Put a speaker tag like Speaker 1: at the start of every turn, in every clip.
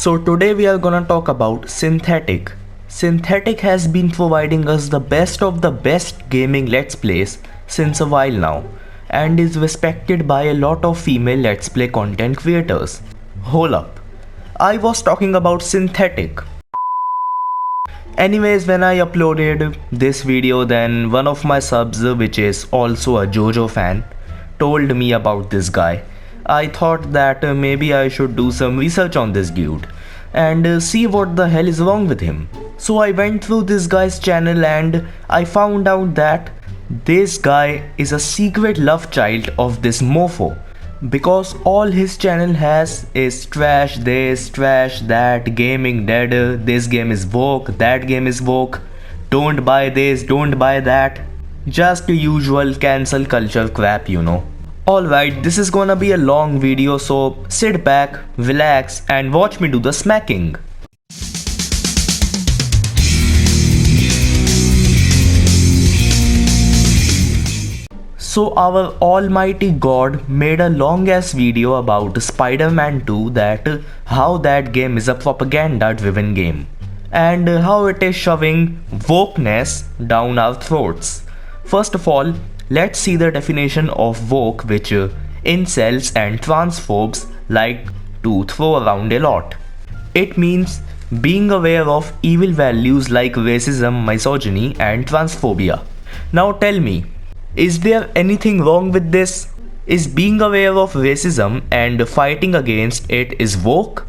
Speaker 1: So today we are gonna talk about Synthetick. Synthetick has been providing us the best of the best gaming let's plays since a while now and is respected by a lot of female let's play content creators. Hold up, I was talking about Synthetick. Anyways, when I uploaded this video, then one of my subs, which is also a JoJo fan, told me about this guy. I thought that maybe I should do some research on this dude and see what the hell is wrong with him. So I went through this guy's channel and I found out that this guy is a secret love child of this mofo, because all his channel has is trash this, trash that, gaming dead, this game is woke, that game is woke, don't buy this, don't buy that. Just the usual cancel culture crap, you know. Alright, this is gonna be a long video, so sit back, relax and watch me do the smacking. So our almighty god made a long ass video about Spider-Man 2, that how that game is a propaganda driven game and how it is shoving wokeness down our throats. First of all, let's see the definition of woke, which incels and transphobes like to throw around a lot. It means being aware of evil values like racism, misogyny and transphobia. Now tell me, is there anything wrong with this? Is being aware of racism and fighting against it is woke?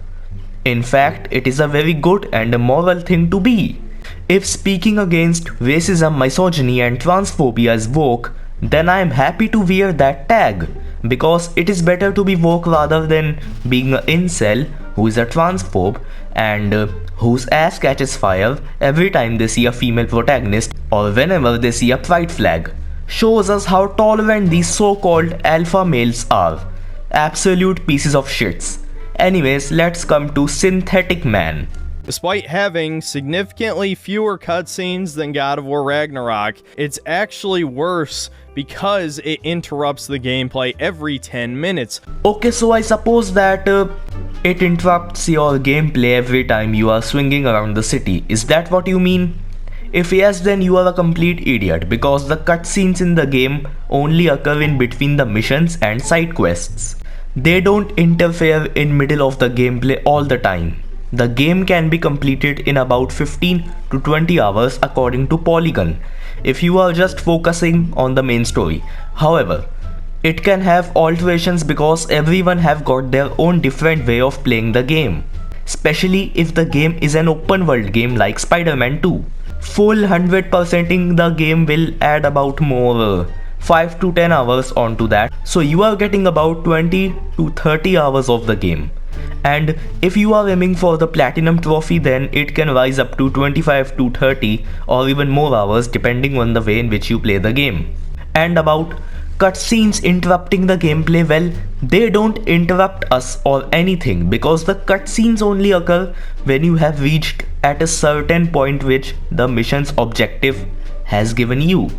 Speaker 1: In fact, it is a very good and a moral thing to be. If speaking against racism, misogyny and transphobia is woke, then I am happy to wear that tag, because it is better to be woke rather than being an incel who is a transphobe and whose ass catches fire every time they see a female protagonist or whenever they see a pride flag. Shows us how tolerant these so-called alpha males are. Absolute pieces of shits. Anyways, let's come to Syntheticman.
Speaker 2: Despite having significantly fewer cutscenes than God of War Ragnarok, it's actually worse because it interrupts the gameplay every 10 minutes.
Speaker 1: Okay, so I suppose that it interrupts your gameplay every time you are swinging around the city. Is that what you mean? If yes, then you are a complete idiot, because the cutscenes in the game only occur in between the missions and side quests. They don't interfere in middle of the gameplay all the time. The game can be completed in about 15 to 20 hours according to Polygon, if you are just focusing on the main story. However, it can have alterations because everyone have got their own different way of playing the game, especially if the game is an open world game like Spider-Man 2. Full 100%ing the game will add about more 5 to 10 hours onto that, so you are getting about 20 to 30 hours of the game. And if you are aiming for the platinum trophy, then it can rise up to 25 to 30 or even more hours depending on the way in which you play the game. And about cutscenes interrupting the gameplay, well, they don't interrupt us or anything, because the cutscenes only occur when you have reached at a certain point which the mission's objective has given you,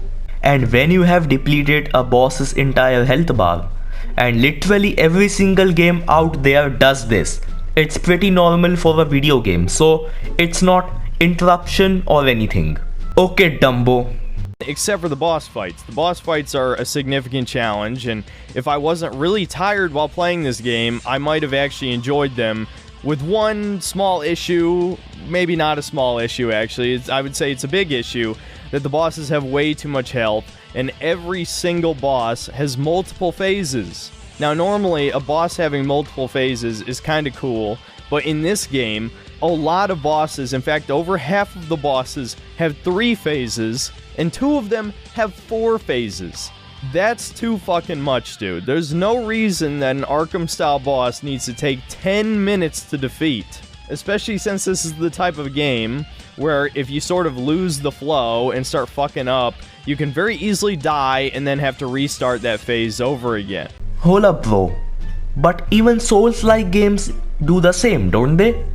Speaker 1: and when you have depleted a boss's entire health bar. And literally every single game out there does this. It's pretty normal for a video game, so it's not interruption or anything. Okay, Dumbo.
Speaker 2: Except for the boss fights. The boss fights are a significant challenge, and if I wasn't really tired while playing this game, I might have actually enjoyed them, with one small issue, maybe not a small issue actually, I would say it's a big issue, that the bosses have way too much health, and every single boss has multiple phases. Now normally, a boss having multiple phases is kinda cool, but in this game, a lot of bosses, in fact over half of the bosses, have 3 phases, and 2 of them have 4 phases. That's too fucking much, dude. There's no reason that an Arkham-style boss needs to take 10 minutes to defeat. Especially since this is the type of game where if you sort of lose the flow and start fucking up, you can very easily die and then have to restart that phase over again.
Speaker 1: Hold up, bro. But even Souls-like games do the same, don't they?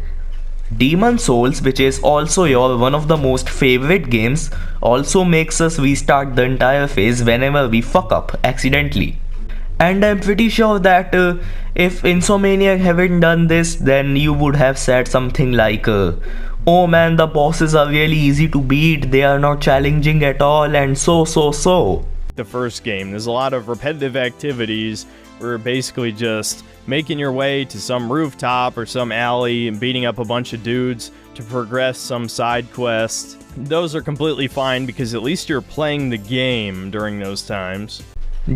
Speaker 1: Demon Souls, which is also your one of the most favorite games, also makes us restart the entire phase whenever we fuck up accidentally. And I'm pretty sure that if Insomniac hadn't done this, then you would have said something like, oh man, the bosses are really easy to beat, they are not challenging at all, and so.
Speaker 2: The first game, there's a lot of repetitive activities where you're basically just making your way to some rooftop or some alley and beating up a bunch of dudes to progress some side quest. Those are completely fine because at least you're playing the game during those times.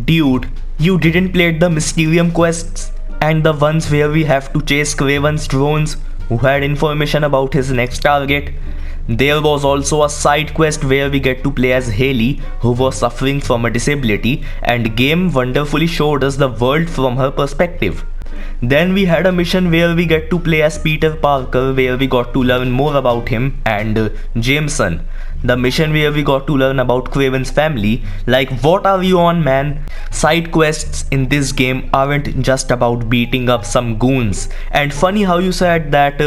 Speaker 1: Dude, you didn't play the Mysterium quests and the ones where we have to chase Craven's drones who had information about his next target. There was also a side quest where we get to play as Haley, who was suffering from a disability, and game wonderfully showed us the world from her perspective. Then we had a mission where we get to play as Peter Parker, where we got to learn more about him, and Jameson. The mission where we got to learn about Craven's family. Like, what are you on, man? Side quests in this game aren't just about beating up some goons. And funny how you said that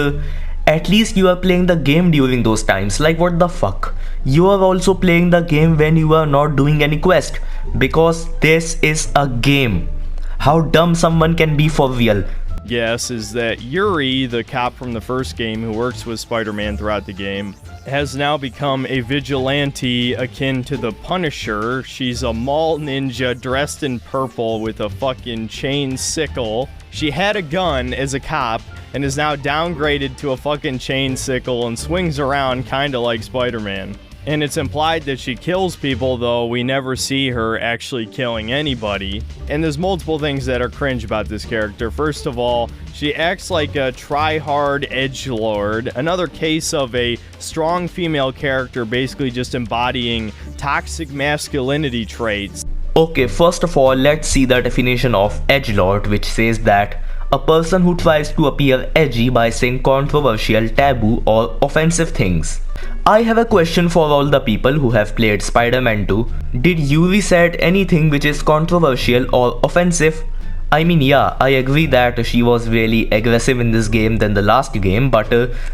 Speaker 1: at least you are playing the game during those times. Like, what the fuck? You are also playing the game when you are not doing any quest, because this is a game. How dumb someone can be for real.
Speaker 2: Guess is that Yuri, the cop from the first game who works with Spider-Man throughout the game, has now become a vigilante akin to the Punisher. She's a mall ninja dressed in purple with a fucking chain sickle. She had a gun as a cop and is now downgraded to a fucking chain sickle and swings around kinda like Spider-Man. And it's implied that she kills people, though we never see her actually killing anybody. And there's multiple things that are cringe about this character. First of all, she acts like a try-hard edgelord. Another case of a strong female character basically just embodying toxic masculinity traits.
Speaker 1: Okay, first of all, let's see the definition of edgelord, which says that a person who tries to appear edgy by saying controversial, taboo, or offensive things. I have a question for all the people who have played Spider-Man 2. Did Yuri said anything which is controversial or offensive? I mean, yeah, I agree that she was really aggressive in this game than the last game, but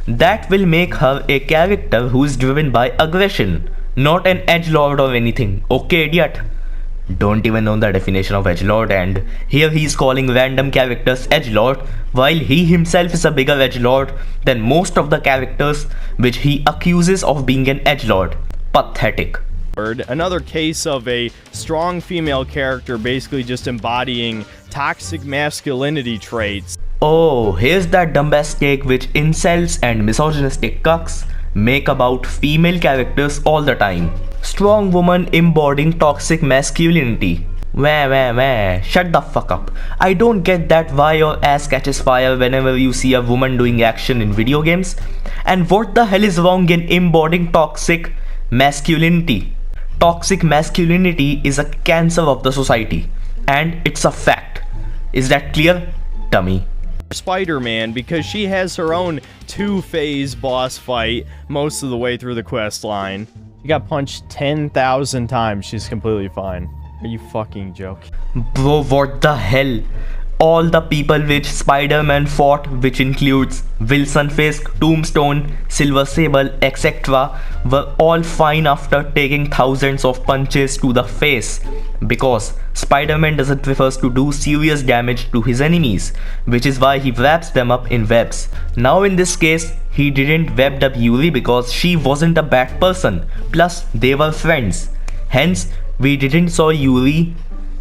Speaker 1: that will make her a character who is driven by aggression, not an edgelord or anything. Okay, idiot? Don't even know the definition of edgelord, and here he's calling random characters edgelord while he himself is a bigger edgelord than most of the characters which he accuses of being an edgelord. Pathetic.
Speaker 2: Another case of a strong female character basically just embodying toxic masculinity traits.
Speaker 1: Oh, here's that dumbass take which incels and misogynistic cucks make about female characters all the time. Strong woman embodying toxic masculinity. Wah. Shut the fuck up. I don't get that why your ass catches fire whenever you see a woman doing action in video games. And what the hell is wrong in embodying toxic masculinity? Toxic masculinity is a cancer of the society. And it's a fact. Is that clear? Dummy.
Speaker 2: Spider-Man, because she has her own two-phase boss fight most of the way through the quest line. You got punched 10,000 times, she's completely fine. Are you fucking joking?
Speaker 1: Bro, what the hell? All the people which Spider-Man fought, which includes Wilson Fisk, Tombstone, Silver Sable, etc., were all fine after taking thousands of punches to the face. Because Spider-Man doesn't prefer to do serious damage to his enemies, which is why he wraps them up in webs. Now in this case, he didn't web up Yuri because she wasn't a bad person, plus they were friends. Hence, we didn't saw Yuri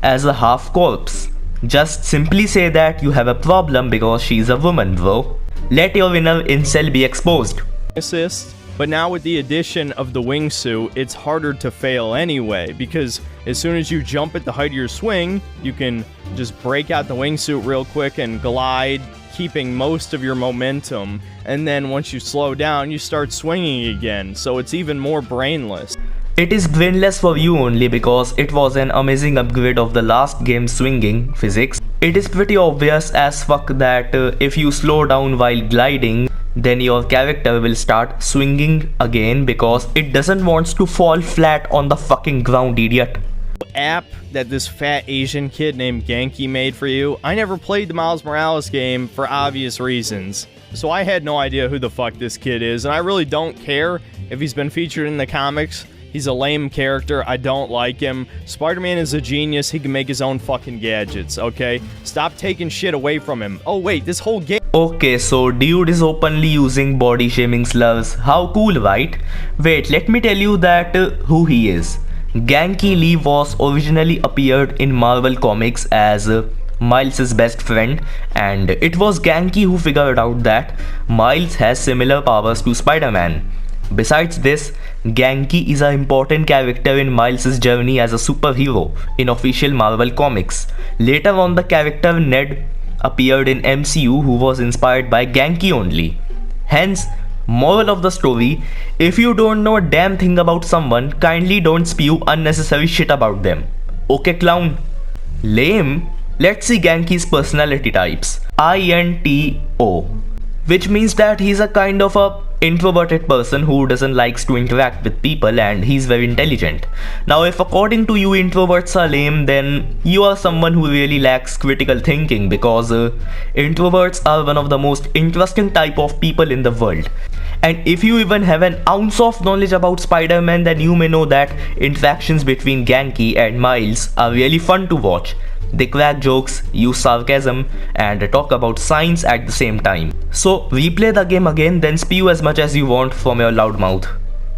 Speaker 1: as a half corpse. Just simply say that you have a problem because she's a woman, bro. Let your inner incel be exposed.
Speaker 2: Assist. But now with the addition of the wingsuit, it's harder to fail anyway, because as soon as you jump at the height of your swing, you can just break out the wingsuit real quick and glide, keeping most of your momentum. And then once you slow down, you start swinging again, so it's even more brainless.
Speaker 1: It is brainless for you only because it was an amazing upgrade of the last game's swinging physics. It is pretty obvious as fuck that if you slow down while gliding, then your character will start swinging again because it doesn't want to fall flat on the fucking ground, idiot.
Speaker 2: App that this fat Asian kid named Genki made for you. I never played the Miles Morales game for obvious reasons, so I had no idea who the fuck this kid is, and I really don't care if he's been featured in the comics. He's a lame character. I don't like him. Spider-Man is a genius. He can make his own fucking gadgets, okay? Stop taking shit away from him. Oh, wait, this whole game...
Speaker 1: Okay, so dude is openly using body shaming slurs. How cool, right? Wait, let me tell you that who he is. Genki Lee was originally appeared in Marvel Comics as Miles' best friend, and it was Genki who figured out that Miles has similar powers to Spider-Man. Besides this, Genki is an important character in Miles' journey as a superhero in official Marvel Comics. Later on, the character Ned appeared in MCU, who was inspired by Genki only. Hence, moral of the story, if you don't know a damn thing about someone, kindly don't spew unnecessary shit about them. Okay, clown? Lame? Let's see Genki's personality types. INTO, which means that he's a kind of a introverted person who doesn't likes to interact with people, and he's very intelligent. Now, if according to you introverts are lame, then you are someone who really lacks critical thinking, because introverts are one of the most interesting type of people in the world. And if you even have an ounce of knowledge about Spider-Man, then you may know that interactions between Genki and Miles are really fun to watch. They crack jokes, use sarcasm, and talk about science at the same time. So replay the game again, then spew as much as you want from your loud mouth.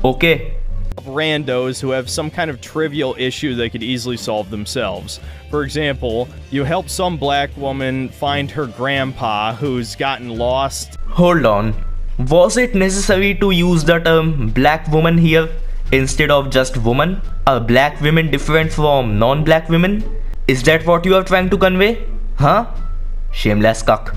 Speaker 1: Okay?
Speaker 2: Randos who have some kind of trivial issue they could easily solve themselves. For example, you help some black woman find her grandpa who's gotten lost.
Speaker 1: Hold on. Was it necessary to use the term black woman here instead of just woman? Are black women different from non-black women? Is that what you are trying to convey? Huh? Shameless cuck.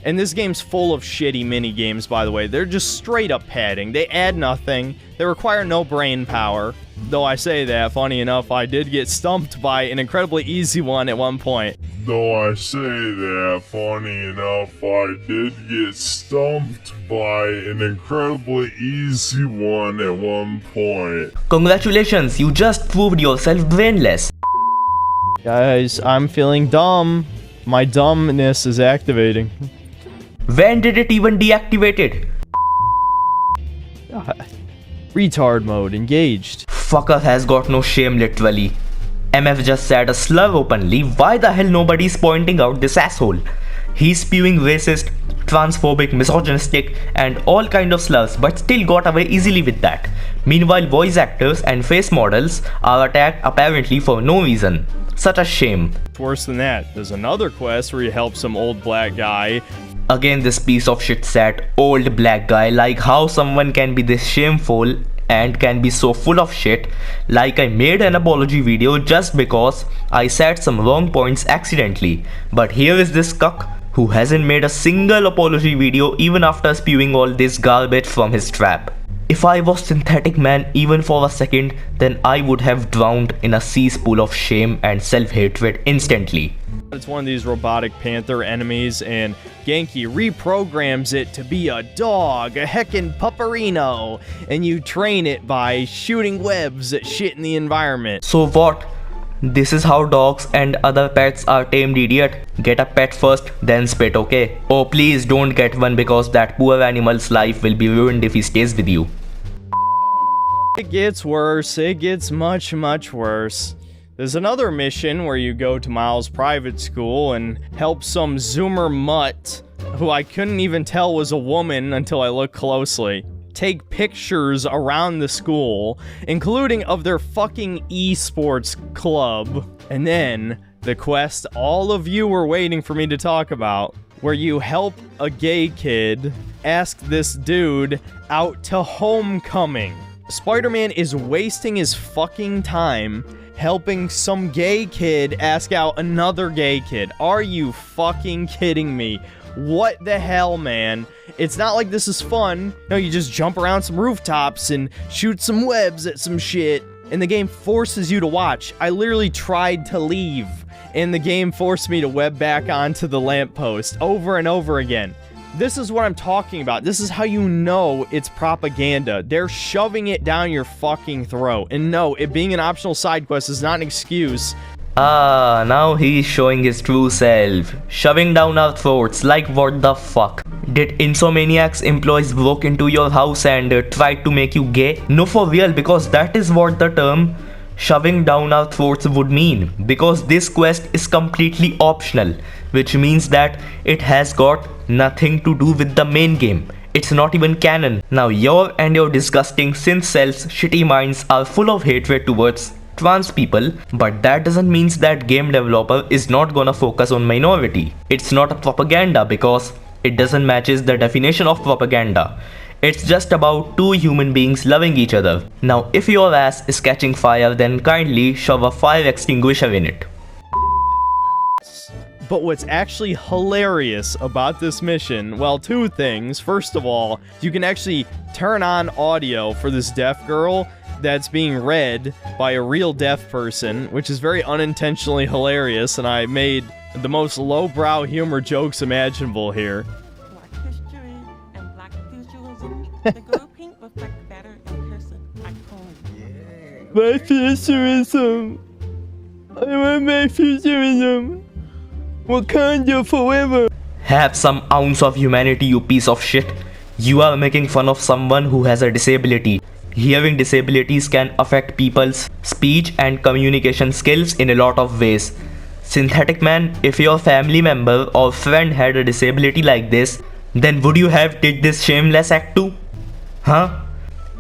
Speaker 2: And this game's full of shitty mini-games, by the way. They're just straight up padding. They add nothing. They require no brain power. Though I say that, funny enough, I did get stumped by an incredibly easy one at one point.
Speaker 1: Congratulations, you just proved yourself brainless.
Speaker 2: Guys, I'm feeling dumb. My dumbness is activating.
Speaker 1: When did it even deactivate it?
Speaker 2: Retard mode engaged.
Speaker 1: Fucker has got no shame literally. MF just said a slur openly. Why the hell nobody's pointing out this asshole? He's spewing racist, transphobic, misogynistic, and all kind of slurs, but still got away easily with that. Meanwhile, voice actors and face models are attacked apparently for no reason. Such a shame.
Speaker 2: Worse than that, there's another quest where you help some old black guy.
Speaker 1: Again, this piece of shit said old black guy, like how someone can be this shameful and can be so full of shit. Like I made an apology video just because I said some wrong points accidentally. But here is this cuck who hasn't made a single apology video even after spewing all this garbage from his trap. If I was Synthetic Man even for a second, then I would have drowned in a cesspool of shame and self-hatred instantly.
Speaker 2: It's one of these robotic panther enemies, and Genki reprograms it to be a dog, a heckin' pupperino, and you train it by shooting webs at shit in the environment.
Speaker 1: So what? This is how dogs and other pets are tamed, idiot. Get a pet first, then spit, okay? Oh, please don't get one, because that poor animal's life will be ruined if he stays with you.
Speaker 2: It gets worse. It gets much, much worse. There's another mission where you go to Miles' private school and help some Zoomer mutt, who I couldn't even tell was a woman until I looked closely, take pictures around the school, including of their fucking esports club. And then, the quest all of you were waiting for me to talk about, where you help a gay kid ask this dude out to homecoming. Spider-Man is wasting his fucking time helping some gay kid ask out another gay kid. Are you fucking kidding me? What the hell, man? It's not like this is fun. No, you just jump around some rooftops and shoot some webs at some shit, and the game forces you to watch. I literally tried to leave, and the game forced me to web back onto the lamppost over and over again. This is what I'm talking about. This is how you know it's propaganda. They're shoving it down your fucking throat. And no, it being an optional side quest is not an excuse.
Speaker 1: Ah, now he's showing his true self. Shoving down our throats, like what the fuck? Did Insomniac's employees broke into your house and tried to make you gay? No, for real, because that is what the term shoving down our throats would mean. Because this quest is completely optional, which means that it has got nothing to do with the main game. It's not even canon. Now your and your disgusting synth cells shitty minds are full of hatred towards trans people, but that doesn't mean that game developer is not gonna focus on minority. It's not a propaganda because it doesn't matches the definition of propaganda. It's just about two human beings loving each other. Now if your ass is catching fire, then kindly shove a fire extinguisher in it.
Speaker 2: But what's actually hilarious about this mission, well, two things. First of all, you can actually turn on audio for this deaf girl that's being read by a real deaf person, which is very unintentionally hilarious, and I made the most lowbrow humor jokes imaginable here.
Speaker 3: Black history and black futurism, the girl pink reflect better in person. Iconic.
Speaker 2: My futurism. I want my futurism. Wakanda forever.
Speaker 1: Have some ounce of humanity, you piece of shit. You are making fun of someone who has a disability. Hearing disabilities can affect people's speech and communication skills in a lot of ways. Synthetic man, if your family member or friend had a disability like this, then would you have did this shameless act too? Huh?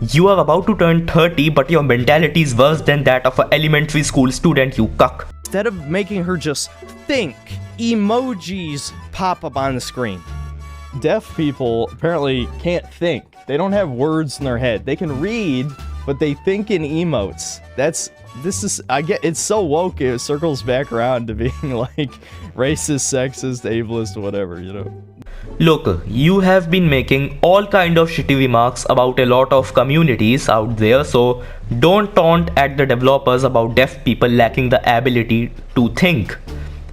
Speaker 1: You are about to turn 30, but your mentality is worse than that of an elementary school student, you cuck.
Speaker 2: Instead of making her just think, emojis pop up on the screen. Deaf people apparently can't think. They don't have words in their head. They can read, but they think in emotes. It's so woke, it circles back around to being like racist, sexist, ableist, whatever, you know.
Speaker 1: Look, you have been making all kind of shitty remarks about a lot of communities out there, so don't taunt at the developers about deaf people lacking the ability to think.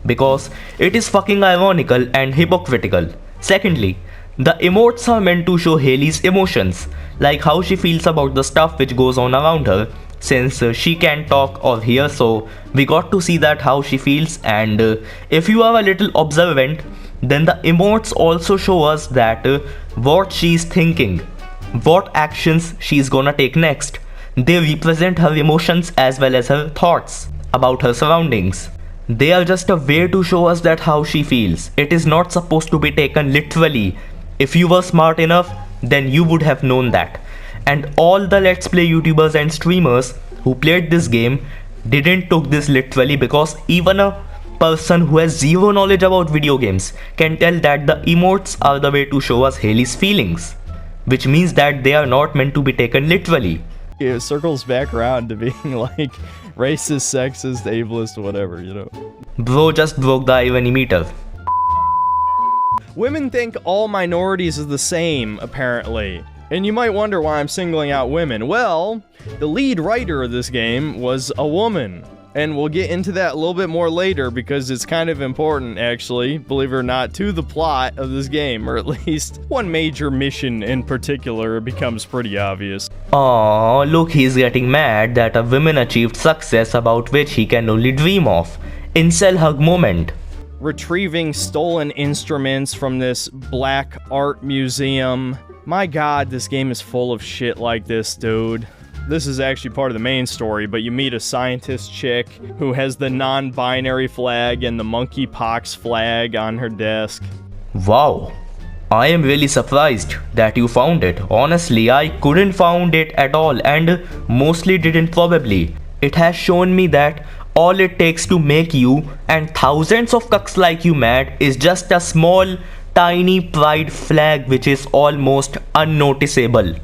Speaker 1: Because it is fucking ironical and hypocritical. Secondly, the emotes are meant to show Hailey's emotions, like how she feels about the stuff which goes on around her. Since she can't talk or hear, so we got to see that how she feels, and if you are a little observant, then the emotes also show us that what she's thinking, what actions she's gonna take next. They represent her emotions as well as her thoughts about her surroundings. They are just a way to show us that how she feels. It is not supposed to be taken literally. If you were smart enough, then you would have known that. And all the Let's Play YouTubers and streamers who played this game didn't took this literally, because even a person who has zero knowledge about video games can tell that the emotes are the way to show us Hailey's feelings, which means that they are not meant to be taken literally.
Speaker 2: It circles back around to being like racist, sexist, ableist, whatever, you know.
Speaker 1: Bro just broke the irony meter.
Speaker 2: Women think all minorities are the same, apparently. And you might wonder why I'm singling out women. Well, the lead writer of this game was a woman. And we'll get into that a little bit more later because it's kind of important, actually, believe it or not, to the plot of this game. Or at least one major mission in particular becomes pretty obvious.
Speaker 1: Aww, look, he's getting mad that a woman achieved success about which he can only dream of. Incel hug moment.
Speaker 2: Retrieving stolen instruments from this black art museum. My god, this game is full of shit like this, dude. This is actually part of the main story, but you meet a scientist chick who has the non-binary flag and the monkeypox flag on her desk.
Speaker 1: Wow. I am really surprised that you found it. Honestly, I couldn't found it at all, and mostly didn't probably. It has shown me that all it takes to make you and thousands of cucks like you mad is just a small, tiny pride flag which is almost unnoticeable.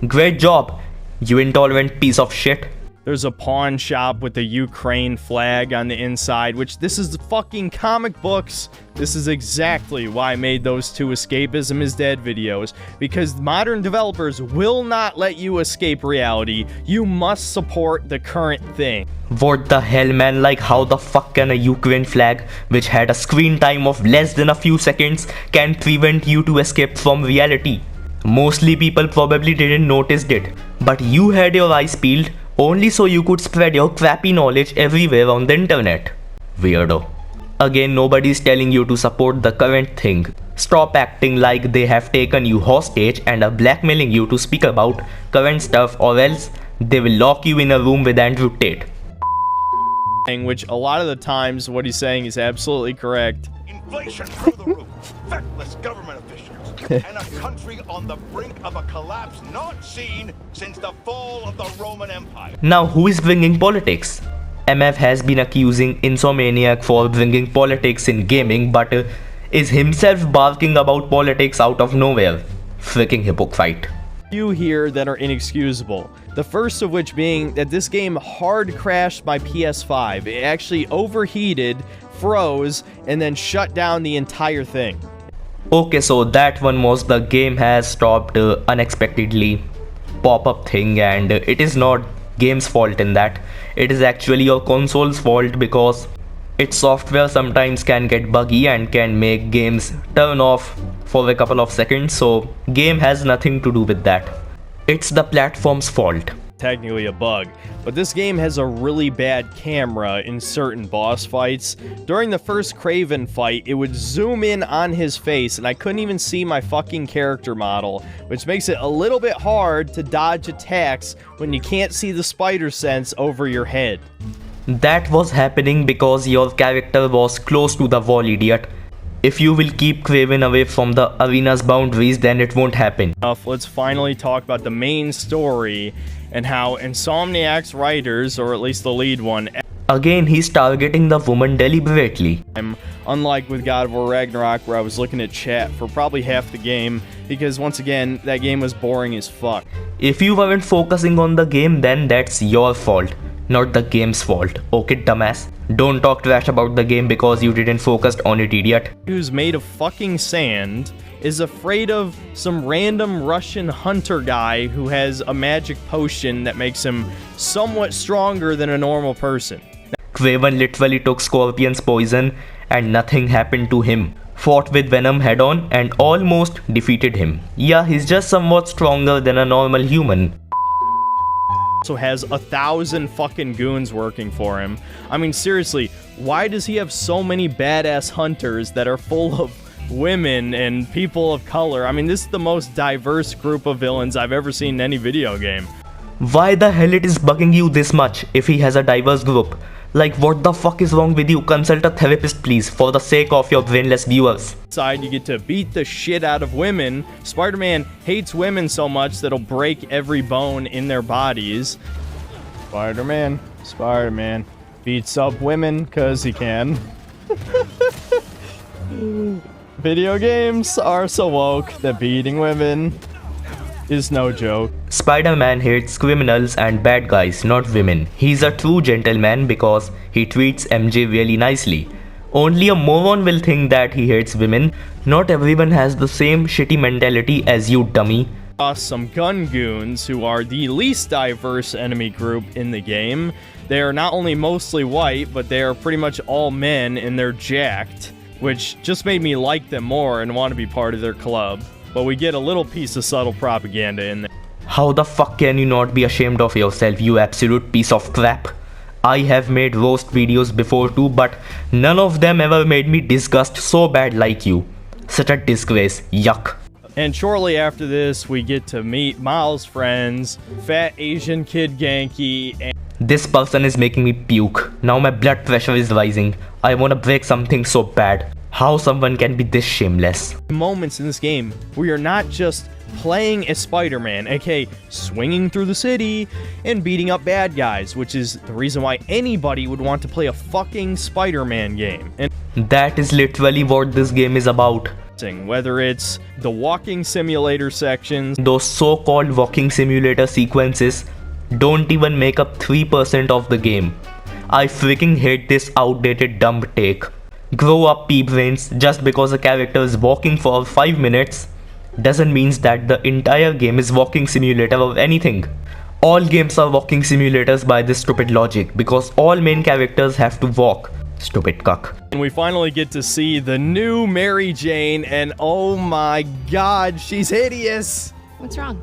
Speaker 1: Great job, you intolerant piece of shit.
Speaker 2: There's a pawn shop with the Ukraine flag on the inside, which this is fucking comic books. This is exactly why I made those two Escapism is Dead videos, because modern developers will not let you escape reality. You must support the current thing.
Speaker 1: What the hell, man? Like, how the fuck can a Ukraine flag, which had a screen time of less than a few seconds, can prevent you to escape from reality? Mostly people probably didn't notice it, but you had your eyes peeled only so you could spread your crappy knowledge everywhere on the internet. Weirdo. Again, nobody's telling you to support the current thing. Stop acting like they have taken you hostage and are blackmailing you to speak about current stuff, or else they will lock you in a room with Andrew Tate.
Speaker 2: Which a lot of the times what he's saying is absolutely correct.
Speaker 4: Inflation through the roof, feckless government officials, and a country on the brink of a collapse not seen since the fall of the Roman Empire.
Speaker 1: Now, who is bringing politics? MF has been accusing Insomniac for bringing politics in gaming, but is himself barking about politics out of nowhere. Freaking hypocrite.
Speaker 2: Few here that are inexcusable. The first of which being that this game hard crashed my PS5. It actually overheated, froze, and then shut down the entire thing.
Speaker 1: Okay, so that one was the game has stopped unexpectedly pop-up thing, and it is not game's fault in that. It is actually your console's fault because its software sometimes can get buggy and can make games turn off for a couple of seconds, so game has nothing to do with that. It's the platform's fault.
Speaker 2: Technically a bug, but this game has a really bad camera in certain boss fights. During the first Kraven fight, it would zoom in on his face and I couldn't even see my fucking character model, which makes it a little bit hard to dodge attacks when you can't see the spider sense over your head.
Speaker 1: That was happening because your character was close to the wall, idiot. If you will keep Kraven away from the arena's boundaries, then it won't happen.
Speaker 2: Let's finally talk about the main story and how Insomniac's writers, or at least the lead one,
Speaker 1: Again, he's targeting the woman deliberately.
Speaker 2: unlike with God of War Ragnarok, where I was looking at chat for probably half the game, because once again, that game was boring as fuck.
Speaker 1: If you weren't focusing on the game, then that's your fault, not the game's fault. Okay, dumbass? Don't talk trash about the game because you didn't focus on it, idiot.
Speaker 2: Who's made of fucking sand is afraid of some random Russian hunter guy who has a magic potion that makes him somewhat stronger than a normal person.
Speaker 1: Kraven literally took Scorpion's poison and nothing happened to him. Fought with Venom head on and almost defeated him. Yeah, he's just somewhat stronger than a normal human.
Speaker 2: Also has 1,000 fucking goons working for him. I mean, seriously, why does he have so many badass hunters that are full of women and people of color? I mean, this is the most diverse group of villains I've ever seen in any video game.
Speaker 1: Why the hell it is bugging you this much if he has a diverse group? Like, what the fuck is wrong with you? Consult a therapist, please, for the sake of your brainless viewers.
Speaker 2: Side, you get to beat the shit out of women. Spider-Man hates women so much that he'll break every bone in their bodies. Spider-Man beats up women because he can. Video games are so woke that beating women is no joke.
Speaker 1: Spider-Man hates criminals and bad guys, not women. He's a true gentleman because he treats MJ really nicely. Only a moron will think that he hates women. Not everyone has the same shitty mentality as you, dummy.
Speaker 2: Some gun goons who are the least diverse enemy group in the game. They are not only mostly white, but they are pretty much all men and they're jacked, which just made me like them more and want to be part of their club. But we get a little piece of subtle propaganda in there.
Speaker 1: How the fuck can you not be ashamed of yourself, you absolute piece of crap? I have made roast videos before too, but none of them ever made me disgust so bad like you. Such a disgrace, yuck.
Speaker 2: And shortly after this, we get to meet Miles' friends, Fat Asian Kid Genki, and
Speaker 1: This person is making me puke. Now my blood pressure is rising. I wanna break something so bad. How someone can be this shameless?
Speaker 2: moments in this game where you're not just playing as Spider-Man, aka swinging through the city and beating up bad guys, which is the reason why anybody would want to play a fucking Spider-Man game. And
Speaker 1: That is literally what this game is about.
Speaker 2: whether it's the walking simulator sections,
Speaker 1: Those so-called walking simulator sequences don't even make up 3% of the game. I freaking hate this outdated dumb take. Grow up, pea-brains. Just because a character is walking for 5 minutes doesn't mean that the entire game is walking simulator or anything. All games are walking simulators by this stupid logic because all main characters have to walk. Stupid cuck.
Speaker 2: and we finally get to see the new Mary Jane, and oh my god, she's hideous!
Speaker 5: What's wrong?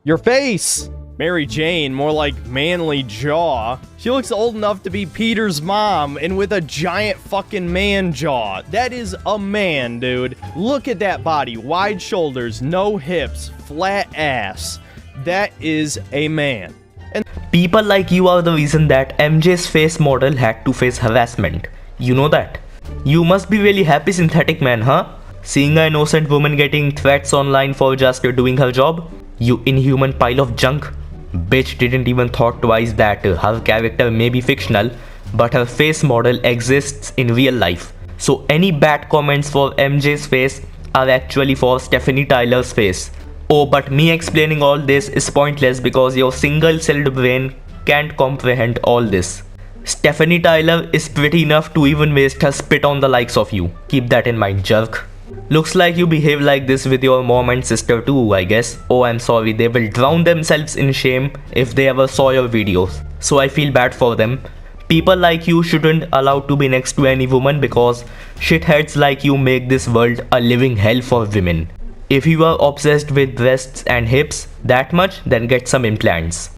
Speaker 2: Your face! Mary Jane, more like manly jaw. She looks old enough to be Peter's mom and with a giant fucking man jaw. That is a man, dude. Look at that body. Wide shoulders, no hips, flat ass. That is a man. And
Speaker 1: People like you are the reason that MJ's face model had to face harassment. You know that? You must be really happy, Synthetic Man, huh? Seeing an innocent woman getting threats online for just doing her job? You inhuman pile of junk. Bitch didn't even thought twice that her character may be fictional, but her face model exists in real life. So any bad comments for MJ's face are actually for Stephanie Tyler's face. Oh, but me explaining all this is pointless because your single-celled brain can't comprehend all this. Stephanie Tyler is pretty enough to even waste her spit on the likes of you. Keep that in mind, jerk. Looks like you behave like this with your mom and sister too, I guess. Oh, I'm sorry, they will drown themselves in shame if they ever saw your videos. So I feel bad for them. People like you shouldn't allowed to be next to any woman because shitheads like you make this world a living hell for women. If you are obsessed with breasts and hips that much, then get some implants.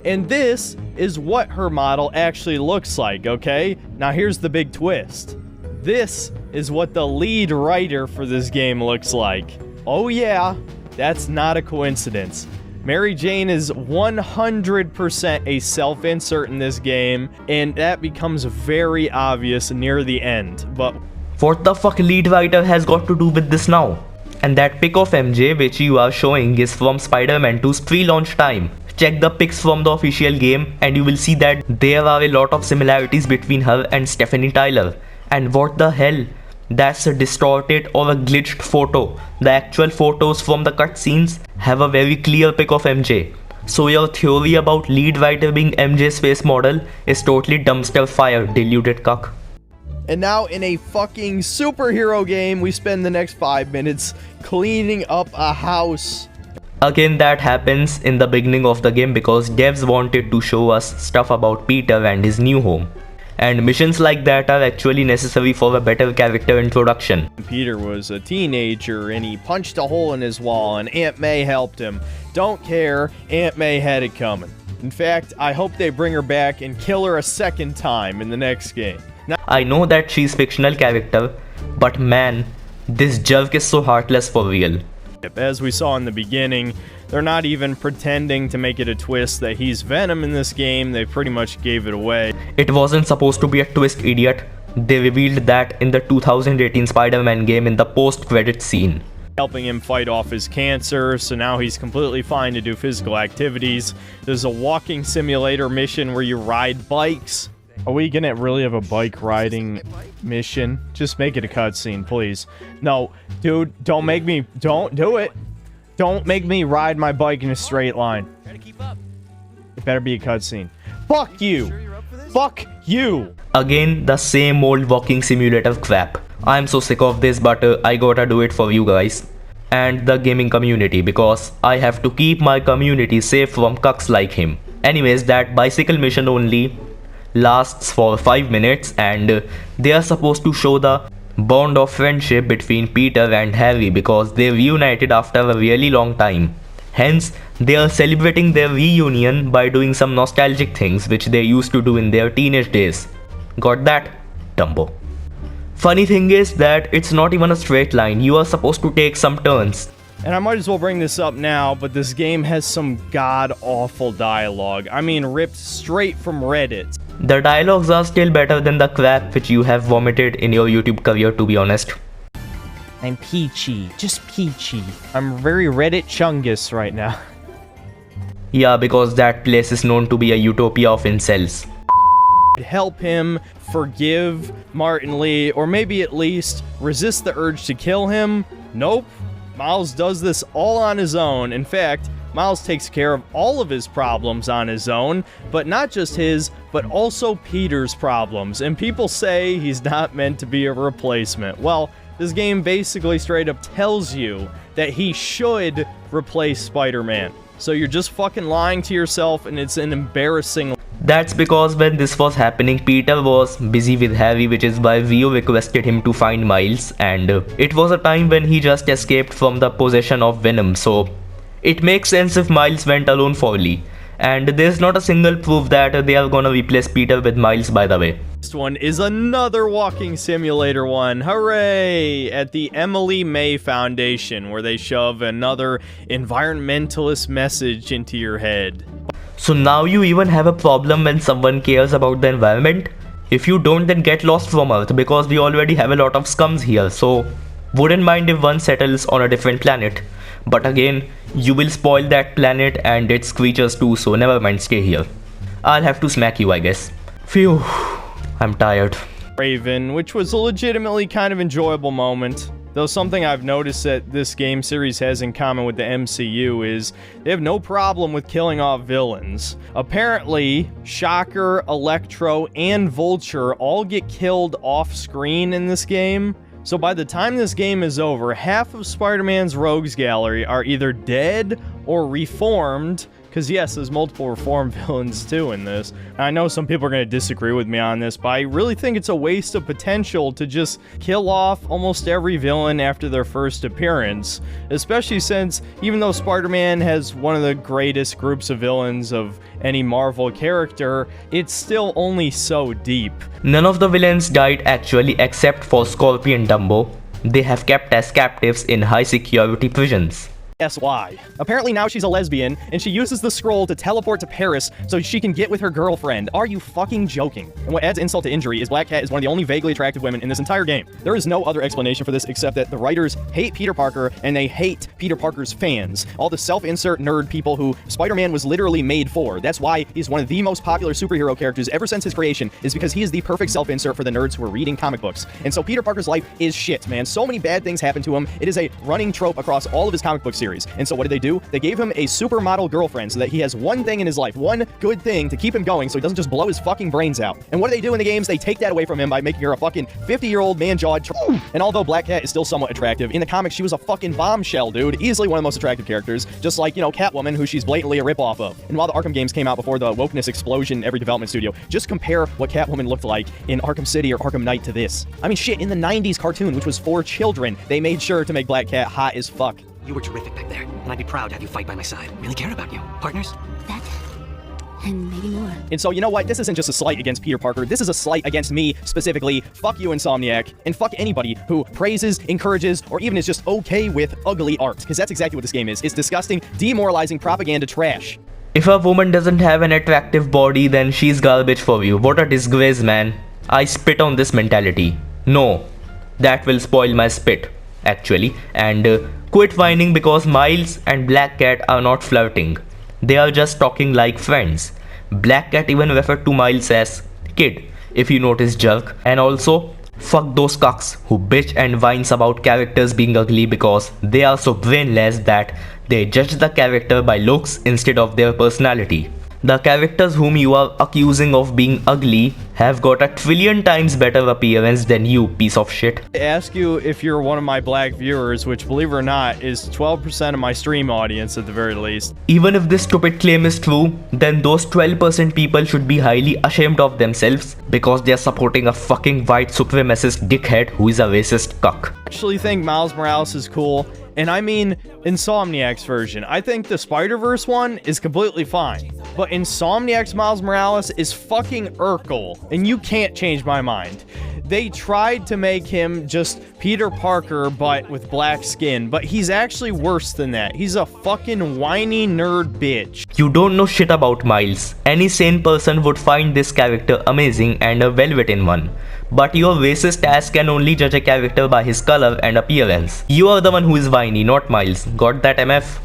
Speaker 2: And this is what her model actually looks like, okay? Now here's the big twist. This is what the lead writer for this game looks like. Oh yeah, that's not a coincidence. Mary Jane is 100% a self-insert in this game, and that becomes very obvious near the end. But
Speaker 1: What the fuck lead writer has got to do with this now? And that pic of MJ which you are showing is from Spider-Man 2's pre-launch time. Check the pics from the official game and you will see that there are a lot of similarities between her and Stephanie Tyler. And what the hell? That's a distorted or a glitched photo. The actual photos from the cutscenes have a very clear pic of MJ. So your theory about lead writer being MJ's face model is totally dumpster fire, deluded cuck.
Speaker 2: And now in a fucking superhero game, we spend the next 5 minutes cleaning up a house.
Speaker 1: Again, that happens in the beginning of the game because devs wanted to show us stuff about Peter and his new home. And missions like that are actually necessary for a better character introduction.
Speaker 2: Peter was a teenager and he punched a hole in his wall and Aunt May helped him. Don't care, Aunt May had it coming. In fact, I hope they bring her back and kill her a second time in the next game. Now,
Speaker 1: I know that she's fictional character, but man, this jerk is so heartless for real.
Speaker 2: as we saw in the beginning, they're not even pretending to make it a twist that he's Venom in this game. They pretty much gave it away.
Speaker 1: It wasn't supposed to be a twist, idiot. They revealed that in the 2018 Spider-Man game in the post-credit scene.
Speaker 2: Helping him fight off his cancer, so now he's completely fine to do physical activities. There's a walking simulator mission where you ride bikes. Are we gonna really have a bike riding mission? Just make it a cutscene, please. No, dude, don't do it. Don't make me ride my bike in a straight line. It better be a cutscene. Fuck you! Fuck you!
Speaker 1: Again, the same old walking simulator crap. I'm so sick of this, but I gotta do it for you guys and the gaming community because I have to keep my community safe from cucks like him. Anyways, that bicycle mission only lasts for 5 minutes and they are supposed to show the bond of friendship between Peter and Harry because they reunited after a really long time. Hence, they are celebrating their reunion by doing some nostalgic things which they used to do in their teenage days. Got that? Dumbo. Funny thing is that it's not even a straight line, you are supposed to take some turns.
Speaker 2: And I might as well bring this up now, but this game has some god-awful dialogue. I mean, ripped straight from Reddit.
Speaker 1: The dialogues are still better than the crap which you have vomited in your YouTube career, to be honest.
Speaker 2: I'm peachy, just peachy. I'm very Reddit chungus right now.
Speaker 1: Yeah, because that place is known to be a utopia of incels.
Speaker 2: Help him forgive Martin Lee, or maybe at least resist the urge to kill him. Nope. Miles does this all on his own. In fact, Miles takes care of all of his problems on his own, but not just his, but also Peter's problems. And people say he's not meant to be a replacement. Well, this game basically straight up tells you that he should replace Spider-Man. So you're just fucking lying to yourself, and it's an embarrassing.
Speaker 1: That's because when this was happening, Peter was busy with Harry, which is why Rio requested him to find Miles, and it was a time when he just escaped from the possession of Venom, so It makes sense if Miles went alone fully. And there's not a single proof that they are gonna replace Peter with Miles, by the way.
Speaker 2: Next one is another walking simulator one. Hooray! At the Emily May Foundation, where they shove another environmentalist message into your head.
Speaker 1: So now you even have a problem when someone cares about the environment? If you don't, then get lost from Earth, because we already have a lot of scums here, so wouldn't mind if one settles on a different planet. But again, you will spoil that planet and its creatures too, so never mind, stay here. I'll have to smack you, I guess. Phew, I'm tired.
Speaker 2: Raven, which was a legitimately kind of enjoyable moment. Though something I've noticed that this game series has in common with the MCU is they have no problem with killing off villains. Apparently, Shocker, Electro, and Vulture all get killed off screen in this game. So by the time this game is over, half of Spider-Man's rogues gallery are either dead or reformed, because yes, there's multiple reformed villains too in this. I know some people are going to disagree with me on this, but I really think it's a waste of potential to just kill off almost every villain after their first appearance, especially since even though Spider-Man has one of the greatest groups of villains of any Marvel character, it's still only so deep.
Speaker 1: None of the villains died actually except for Scorpion Dumbo. They have kept as captives in high security prisons.
Speaker 2: SY. Apparently now she's a lesbian, and she uses the scroll to teleport to Paris so she can get with her girlfriend. Are you fucking joking? And what adds insult to injury is Black Cat is one of the only vaguely attractive women in this entire game. There is no other explanation for this except that the writers hate Peter Parker, and they hate Peter Parker's fans. All the self-insert nerd people who Spider-Man was literally made for. That's why he's one of the most popular superhero characters ever since his creation, is because he is the perfect self-insert for the nerds who are reading comic books. And so Peter Parker's life is shit, man. So many bad things happen to him. It is a running trope across all of his comic book series. And so what did they do? They gave him a supermodel girlfriend so that he has one thing in his life, one good thing to keep him going so he doesn't just blow his fucking brains out. And what do they do in the games? They take that away from him by making her a fucking 50-year-old man-jawed And although Black Cat is still somewhat attractive, in the comics she was a fucking bombshell, dude. Easily one of the most attractive characters, just like, you know, Catwoman, who she's blatantly a ripoff of. And while the Arkham games came out before the wokeness explosion in every development studio, just compare what Catwoman looked like in Arkham City or Arkham Knight to this. I mean, shit, in the 90s cartoon, which was for children, they made sure to make Black Cat hot as fuck.
Speaker 5: You were terrific back there, and I'd be proud to have you fight by my side. Really care about you. Partners?
Speaker 6: That, and maybe more.
Speaker 2: And so, you know what? This isn't just a slight against Peter Parker. This is a slight against me, specifically. Fuck you, Insomniac. And fuck anybody who praises, encourages, or even is just okay with ugly art. Because that's exactly what this game is. It's disgusting, demoralizing propaganda trash.
Speaker 1: If a woman doesn't have an attractive body, then she's garbage for you. What a disgrace, man. I spit on this mentality. No, that will spoil my spit, actually. And quit whining because Miles and Black Cat are not flirting. They are just talking like friends. Black Cat even referred to Miles as kid, if you notice, jerk. And also, fuck those cucks who bitch and whines about characters being ugly because they are so brainless that they judge the character by looks instead of their personality. The characters whom you are accusing of being ugly have got 1,000,000,000 times better appearance than you, piece of shit.
Speaker 2: I ask you if you're one of my black viewers, which, believe it or not, is 12% of my stream audience at the very least.
Speaker 1: Even if this stupid claim is true, then those 12% people should be highly ashamed of themselves because they are supporting a fucking white supremacist dickhead who is a racist cuck.
Speaker 2: I actually think Miles Morales is cool. And I mean Insomniac's version. I think the Spider-Verse one is completely fine. But Insomniac's Miles Morales is fucking Urkel. And you can't change my mind. They tried to make him just Peter Parker, but with black skin. But he's actually worse than that. He's a fucking whiny nerd bitch.
Speaker 1: You don't know shit about Miles. Any sane person would find this character amazing and a well-written one. But your racist ass can only judge a character by his color and appearance. You are the one who is whiny, not Miles. Got that, MF?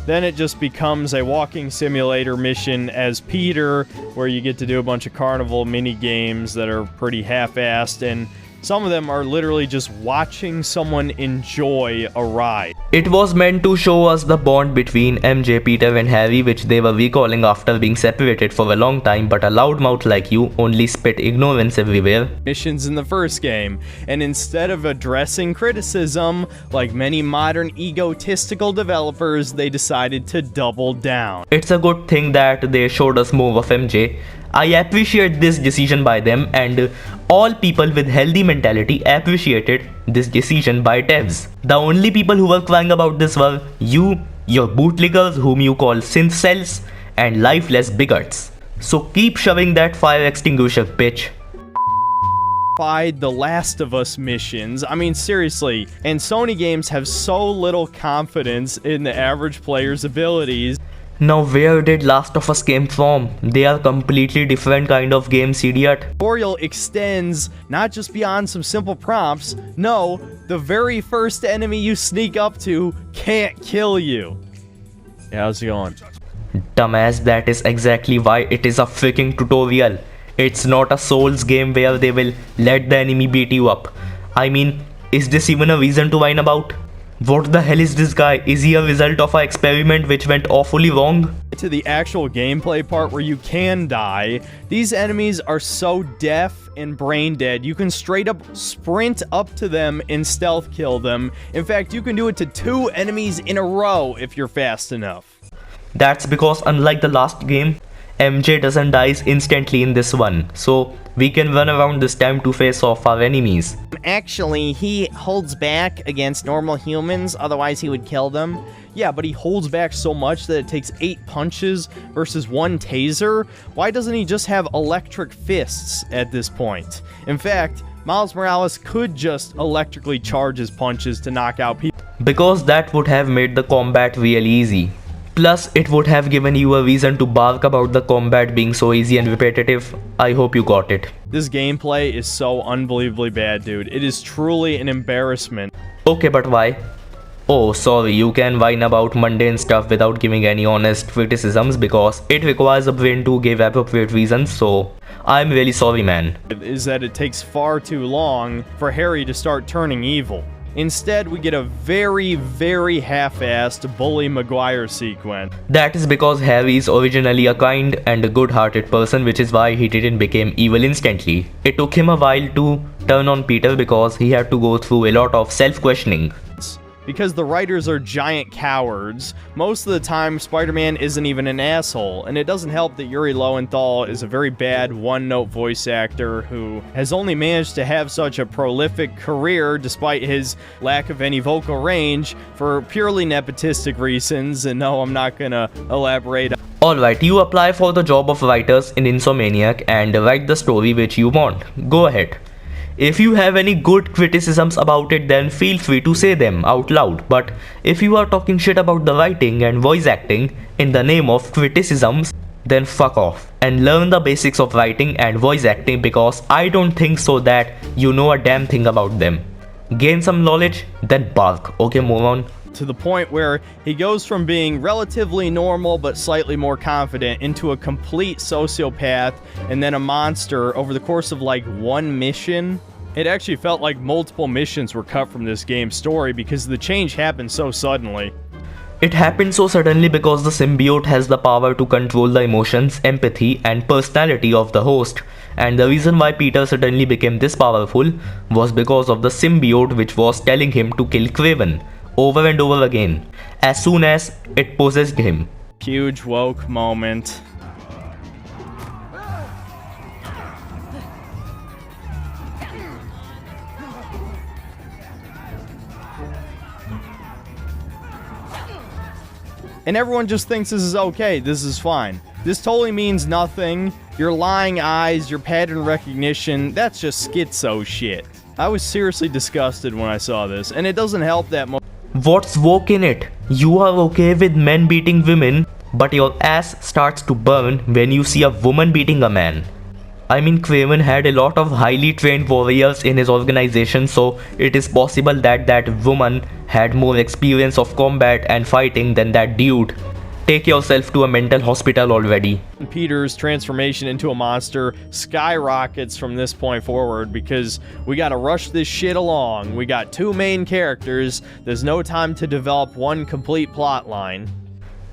Speaker 2: Then it just becomes a walking simulator mission as Peter, where you get to do a bunch of carnival mini games that are pretty half-assed, and some of them are literally just watching someone enjoy a ride.
Speaker 1: It was meant to show us the bond between MJ, Peter and Harry, which they were recalling after being separated for a long time, but a loudmouth like you only spit ignorance everywhere.
Speaker 2: Missions in the first game, and instead of addressing criticism, like many modern egotistical developers, they decided to double down.
Speaker 1: It's a good thing that they showed us more of MJ. I appreciate this decision by them, and all people with healthy mentality appreciated this decision by devs. The only people who were crying about this were you, your bootlickers whom you call synth cells, and lifeless bigots. So keep shoving that fire extinguisher, bitch.
Speaker 2: The Last of Us missions. I mean, seriously, and Sony games have so little confidence in the average player's abilities.
Speaker 1: Now where did Last of Us came from? They are completely different kind of games, idiot.
Speaker 2: Tutorial extends not just beyond some simple prompts. No, the very first enemy you sneak up to can't kill you. Yeah, how's it going?
Speaker 1: Dumbass, that is exactly why it is a freaking tutorial. It's not a Souls game where they will let the enemy beat you up. I mean, is this even a reason to whine about? What the hell is this guy? Is he a result of an experiment which went awfully wrong?
Speaker 2: To the actual gameplay part where you can die, these enemies are so deaf and brain dead, you can straight up sprint up to them and stealth kill them. In fact, you can do it to 2 enemies in a row if you're fast enough.
Speaker 1: That's because unlike the last game, MJ doesn't die instantly in this one, so we can run around this time to face off our enemies.
Speaker 2: Actually, he holds back against normal humans, otherwise he would kill them. Yeah, but he holds back so much that it takes 8 punches versus 1 taser. Why doesn't he just have electric fists at this point? In fact, Miles Morales could just electrically charge his punches to knock out people.
Speaker 1: Because that would have made the combat really easy. Plus, it would have given you a reason to bark about the combat being so easy and repetitive. I hope you got it.
Speaker 2: This gameplay is so unbelievably bad, dude. It is truly an embarrassment.
Speaker 1: Okay, but why? Oh, sorry, you can whine about mundane stuff without giving any honest criticisms because it requires a brain to give appropriate reasons, so I'm really sorry, man.
Speaker 2: Is that it takes far too long for Harry to start turning evil. Instead, we get a very, very half-assed Bully Maguire sequence.
Speaker 1: That is because Harry is originally a kind and a good-hearted person, which is why he didn't become evil instantly. It took him a while to turn on Peter because he had to go through a lot of self-questioning.
Speaker 2: Because the writers are giant cowards, most of the time Spider-Man isn't even an asshole, and it doesn't help that Yuri Lowenthal is a very bad one-note voice actor who has only managed to have such a prolific career despite his lack of any vocal range for purely nepotistic reasons, and no, I'm not gonna elaborate.
Speaker 1: Alright, you apply for the job of writers in Insomniac and write the story which you want. Go ahead. If you have any good criticisms about it, then feel free to say them out loud. But if you are talking shit about the writing and voice acting in the name of criticisms, then fuck off and learn the basics of writing and voice acting because I don't think so that you know a damn thing about them. Gain some knowledge, then bark, okay moron?
Speaker 2: To the point where he goes from being relatively normal but slightly more confident into a complete sociopath and then a monster over the course of like 1 mission. It actually felt like multiple missions were cut from this game's story because the change happened so suddenly.
Speaker 1: It happened so suddenly because the symbiote has the power to control the emotions, empathy, and personality of the host. And the reason why Peter suddenly became this powerful was because of the symbiote which was telling him to kill Craven over and over again as soon as it possessed him.
Speaker 2: Huge woke moment. And everyone just thinks this is okay, this is fine. This totally means nothing. Your lying eyes, your pattern recognition, that's just schizo shit. I was seriously disgusted when I saw this, and it doesn't help that much.
Speaker 1: What's woke in it? You are okay with men beating women, but your ass starts to burn when you see a woman beating a man. I mean, Craven had a lot of highly trained warriors in his organization, so it is possible that that woman had more experience of combat and fighting than that dude. Take yourself to a mental hospital already.
Speaker 2: Peter's transformation into a monster skyrockets from this point forward because we gotta rush this shit along. We got 2 main characters, there's no time to develop one complete plot line.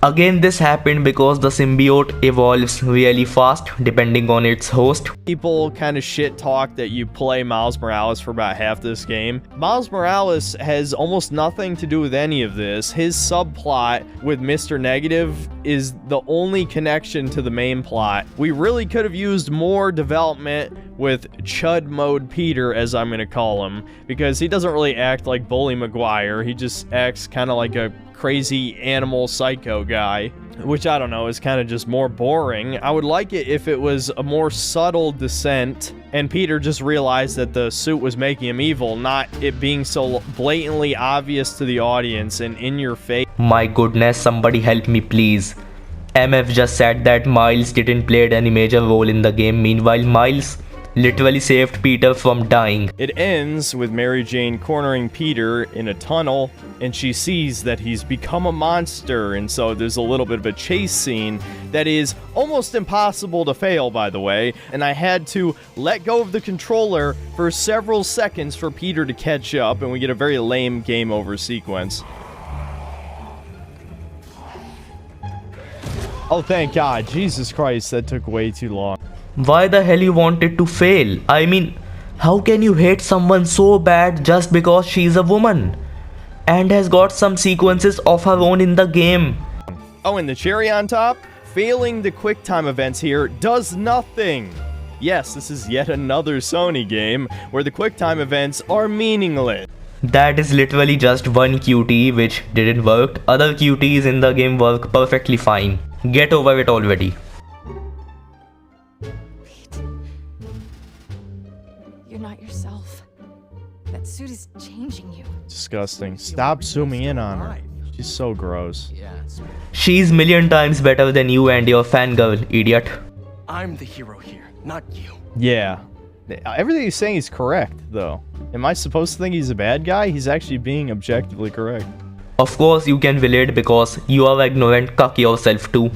Speaker 1: Again, this happened because the symbiote evolves really fast depending on its host.
Speaker 2: People kind of shit talk that you play Miles Morales for about half this game. Miles Morales has almost nothing to do with any of this. His subplot with Mr. Negative is the only connection to the main plot. We really could have used more development with Chud Mode Peter, as I'm gonna call him, because he doesn't really act like Bully Maguire. He just acts kind of like a crazy animal psycho guy, which I don't know, is kind of just more boring. I would like it if it was a more subtle descent and Peter just realized that the suit was making him evil, not it being so blatantly obvious to the audience and in your face.
Speaker 1: My goodness, somebody help me please. MF just said that Miles didn't play any major role in the game. Meanwhile, Miles literally saved Peter from dying.
Speaker 2: It ends with Mary Jane cornering Peter in a tunnel, and she sees that he's become a monster, and so there's a little bit of a chase scene that is almost impossible to fail, by the way, and I had to let go of the controller for several seconds for Peter to catch up, and we get a very lame game over sequence. Oh, thank God. Jesus Christ, that took way too long.
Speaker 1: Why the hell you wanted to fail? I mean, how can you hate someone so bad just because she's a woman and has got some sequences of her own in the game?
Speaker 2: Oh, and the cherry on top? Failing the QuickTime events here does nothing. Yes, this is yet another Sony game where the QuickTime events are meaningless.
Speaker 1: That is literally just one QTE which didn't work. Other QTEs in the game work perfectly fine. Get over it already.
Speaker 6: You're not yourself. That suit is changing you.
Speaker 2: Disgusting. Stop zooming in on her. She's so gross.
Speaker 1: She's million times better than you and your fangirl, idiot.
Speaker 7: I'm the hero here, not you.
Speaker 2: Yeah. Everything he's saying is correct, though. Am I supposed to think he's a bad guy? He's actually being objectively correct.
Speaker 1: Of course you can relate because you are ignorant cuck yourself too.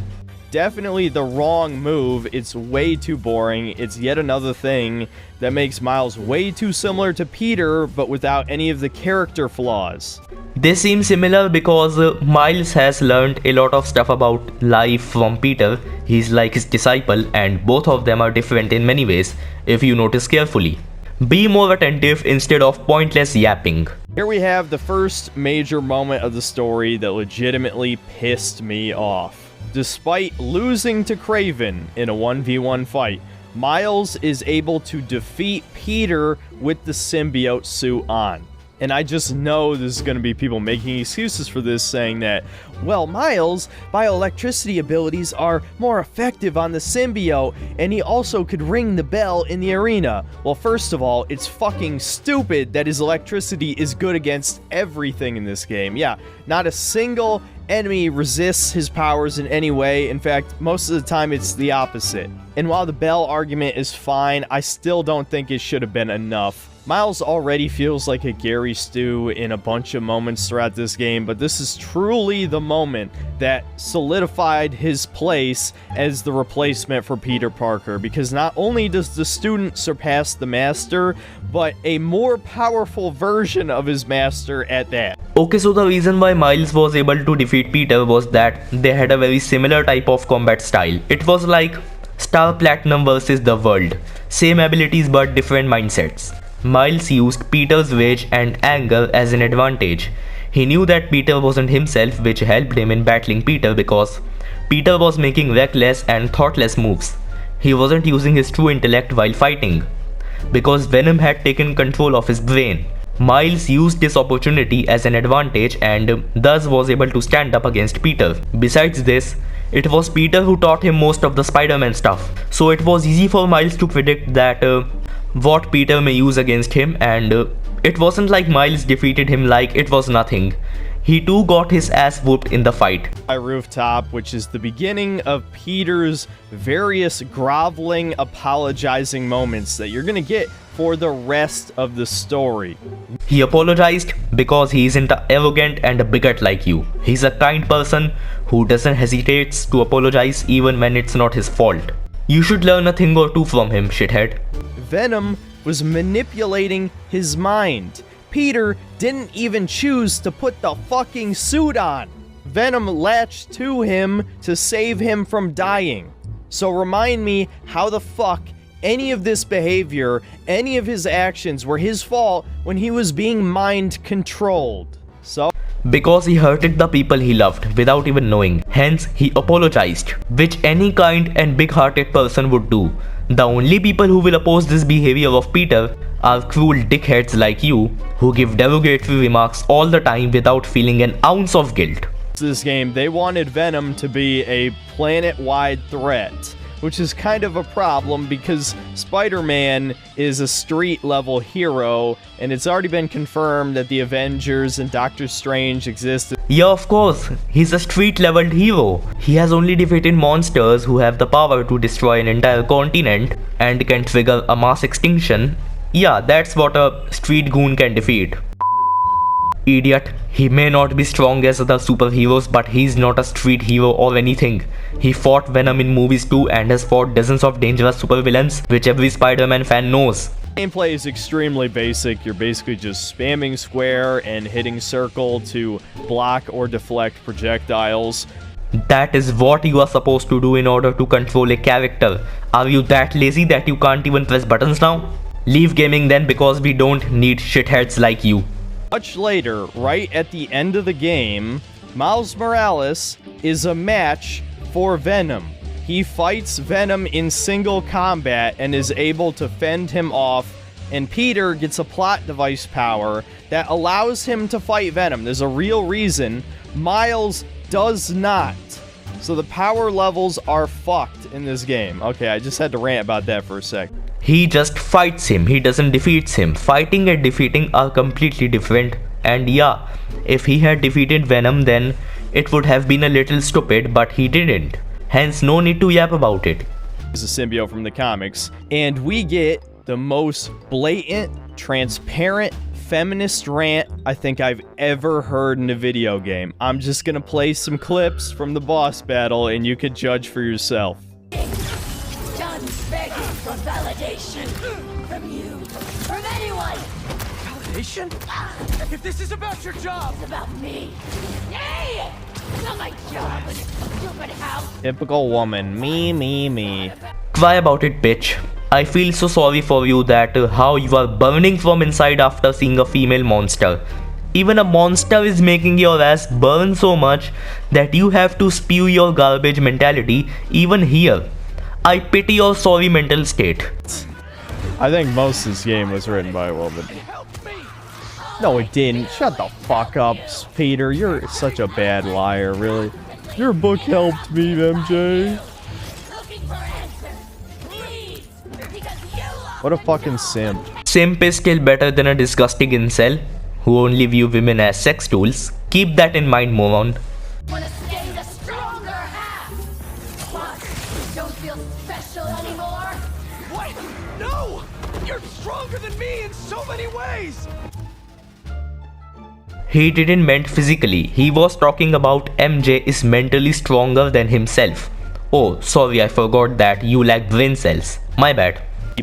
Speaker 2: Definitely the wrong move. It's way too boring. It's yet another thing that makes Miles way too similar to Peter, but without any of the character flaws.
Speaker 1: They seem similar because Miles has learned a lot of stuff about life from Peter. He's like his disciple, and both of them are different in many ways if you notice carefully. Be more attentive instead of pointless yapping.
Speaker 2: Here we have the first major moment of the story that legitimately pissed me off. Despite losing to Kraven in a 1v1 fight, Miles is able to defeat Peter with the symbiote suit on. And I just know there's going to be people making excuses for this, saying that, well, Miles' bioelectricity abilities are more effective on the symbiote, and he also could ring the bell in the arena. Well, first of all, it's fucking stupid that his electricity is good against everything in this game. Yeah, not a single enemy resists his powers in any way. In fact, most of the time it's the opposite. And while the bell argument is fine, I still don't think it should have been enough. Miles already feels like a Gary Stu in a bunch of moments throughout this game, but this is truly the moment that solidified his place as the replacement for Peter Parker, because not only does the student surpass the master, but a more powerful version of his master at that.
Speaker 1: Okay, so the reason why Miles was able to defeat Peter was that they had a very similar type of combat style. It was like Star Platinum versus the world. Same abilities but different mindsets. Miles used Peter's rage and anger as an advantage. He knew that Peter wasn't himself, which helped him in battling Peter because Peter was making reckless and thoughtless moves. He wasn't using his true intellect while fighting, because Venom had taken control of his brain. Miles used this opportunity as an advantage and thus was able to stand up against Peter. Besides this, it was Peter who taught him most of the Spider-Man stuff, so it was easy for Miles to predict that what Peter may use against him, and it wasn't like Miles defeated him like it was nothing. He too got his ass whooped in the fight.
Speaker 2: By Rooftop, which is the beginning of Peter's various groveling, apologizing moments that you're gonna get for the rest of the story.
Speaker 1: He apologized because he isn't arrogant and a bigot like you. He's a kind person who doesn't hesitate to apologize even when it's not his fault. You should learn a thing or two from him, shithead.
Speaker 2: Venom was manipulating his mind. Peter didn't even choose to put the fucking suit on. Venom latched to him to save him from dying. So remind me how the fuck any of this behavior, any of his actions were his fault when he was being mind controlled. So
Speaker 1: because he hurted the people he loved without even knowing. Hence, he apologized, which any kind and big-hearted person would do. The only people who will oppose this behavior of Peter are cruel dickheads like you who give derogatory remarks all the time without feeling an ounce of guilt.
Speaker 2: This game, they wanted Venom to be a planet-wide threat, which is kind of a problem because Spider-Man is a street-level hero, and it's already been confirmed that the Avengers and Doctor Strange exist.
Speaker 1: Yeah, of course, he's a street-leveled hero. He has only defeated monsters who have the power to destroy an entire continent and can trigger a mass extinction. Yeah, that's what a street goon can defeat. Idiot, he may not be strong as other superheroes, but he's not a street hero or anything. He fought Venom in movies too and has fought dozens of dangerous supervillains, which every Spider-Man fan knows.
Speaker 2: Gameplay is extremely basic. You're basically just spamming square and hitting circle to block or deflect projectiles.
Speaker 1: That is what you are supposed to do in order to control a character. Are you that lazy that you can't even press buttons now? Leave gaming then, because we don't need shitheads like you.
Speaker 2: Much later, right at the end of the game, Miles Morales is a match for Venom. He fights Venom in single combat and is able to fend him off, and Peter gets a plot device power that allows him to fight Venom. There's a real reason. Miles does not. So the power levels are fucked in this game. Okay, I just had to rant about that for a sec.
Speaker 1: He just fights him, he doesn't defeat him. Fighting and defeating are completely different. And yeah, if he had defeated Venom, then it would have been a little stupid, but he didn't. Hence, no need to yap about it.
Speaker 2: Is a symbiote from the comics, and we get the most blatant, transparent, feminist rant I think I've ever heard in a video game. I'm just gonna play some clips from the boss battle, and you could judge for yourself.
Speaker 8: Done begging for validation from you, from anyone.
Speaker 7: Validation? If this is about your job.
Speaker 8: It's about me. Hey! It's not my job in this stupid house.
Speaker 2: Typical woman. Me.
Speaker 1: Cry about it, bitch. I feel so sorry for you that how you are burning from inside after seeing a female monster. Even a monster is making your ass burn so much that you have to spew your garbage mentality even here. I pity your sorry mental state.
Speaker 2: I think most of this game was written by a woman. No, it didn't. Shut the fuck up, Peter. You're such a bad liar, really. Your book helped me, MJ.
Speaker 8: Looking for answers, please, because you love
Speaker 2: What a fucking simp.
Speaker 1: Simp is still better than a disgusting incel who only view women as sex tools. Keep that in mind, moron.
Speaker 8: want to stay the stronger half. What? Don't feel special anymore?
Speaker 7: What? No! You're stronger than me in so many ways!
Speaker 1: He didn't meant physically. He was talking about MJ is mentally stronger than himself. Oh, sorry, I forgot that you lack brain cells. My bad.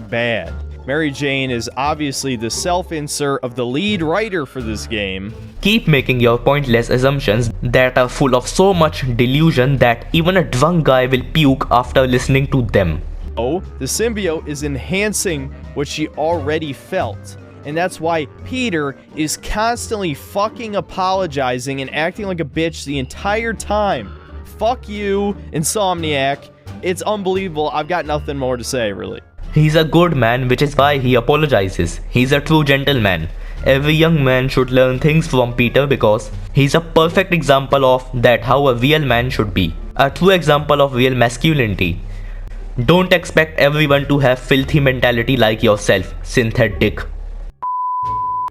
Speaker 2: Bad. Mary Jane is obviously the self-insert of the lead writer for this game.
Speaker 1: Keep making your pointless assumptions that are full of so much delusion that even a drunk guy will puke after listening to them.
Speaker 2: Oh, the symbiote is enhancing what she already felt. And that's why Peter is constantly fucking apologizing and acting like a bitch the entire time. Fuck you, Insomniac. It's unbelievable. I've got nothing more to say, really.
Speaker 1: He's a good man, which is why he apologizes. He's a true gentleman. Every young man should learn things from Peter because he's a perfect example of that how a real man should be. A true example of real masculinity. Don't expect everyone to have filthy mentality like yourself, Synthedick.